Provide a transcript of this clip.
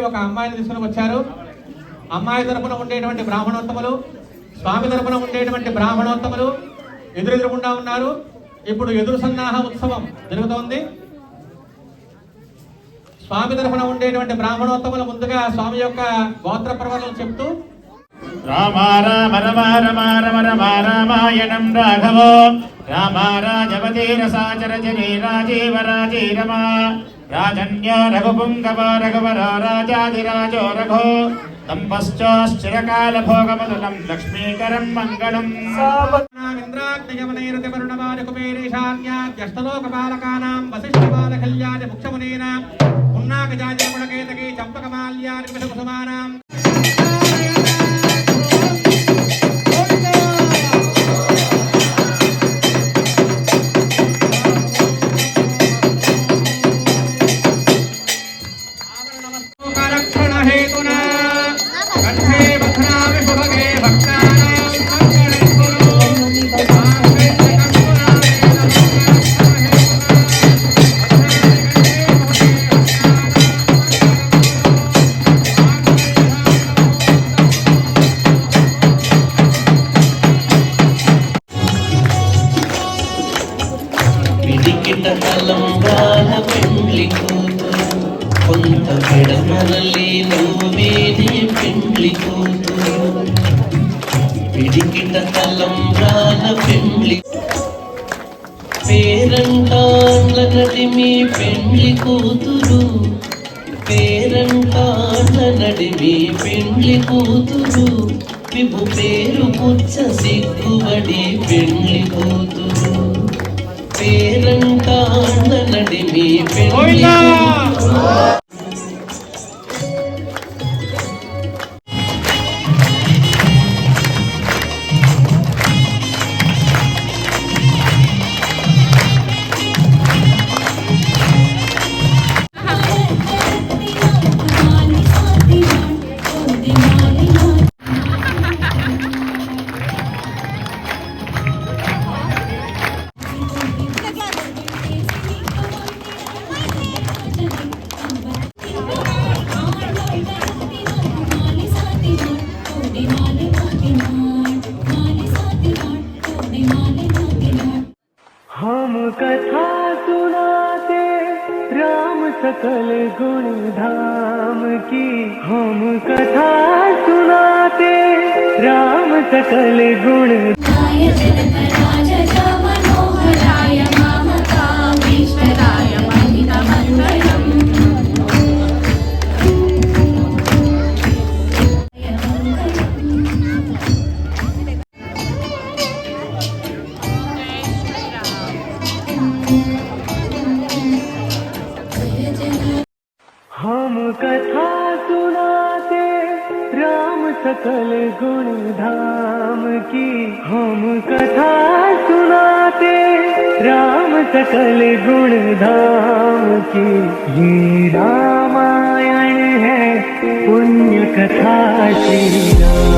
ఒక అమ్మాయిని తీసుకుని వచ్చారు. అమ్మాయి తరపున ఉండేటువంటి బ్రాహ్మణోత్తములు, స్వామి తరపున ఉండేటువంటి బ్రాహ్మణోత్తములు ఎదురెదురుగుండా ఉన్నారు. ఇప్పుడు ఎదురు సన్నాహ ఉత్సవం జరుగుతోంది. స్వామి తరపున ఉండేటువంటి బ్రాహ్మణోత్తములు ముందుగా స్వామి యొక్క గోత్ర ప్రవర్తనలు చెప్తూ రామ రామ రమ రమ రమ రమ రామాయణం రాఘవో రామ రాజవతీర సాచర జనే రాజీవ రాజీరమ రాజన్యో రఘుపుంగవ రఘువర రాజాధిరాజో రఘో తంపశ్చాశ్చిరకాల భోగమతులం లక్ష్మీకరం మంగళం ఇంద్రాగ్నియమనైరతివరుణమానకుమేరీశాన్యాద్యష్టలోకపాలకానాం వసిష్ఠబాలకల్యాణి ముఖ్యమునీనాం పున్నాకజాజనగుణకేతకీ చంపకమాల్యాని కుసుమానాం కొంత పెడమరలి నువ్వేది పెండ్లి కూతురు పిడికిట తలంబ్రాల పెండ్లి పేరంటాళ్ళ నడిమి పెండ్లి కూతురు పేరంటాళ్ళ నడిమి పెండ్లి కూతురు విభు పేరు పుచ్చ సిగ్గుబడి పెండ్లి కూతురు పేరంటాళ్ళ నడిమి పెండ్లి हम कथा सुनाते राम सकल गुण धाम की हम कथा सुनाते राम सकल गुण हम कथा सुनाते राम सकल गुण धाम की हम कथा सुनाते राम सकल गुण धाम की ये रामायण है पुण्य कथा श्री राम।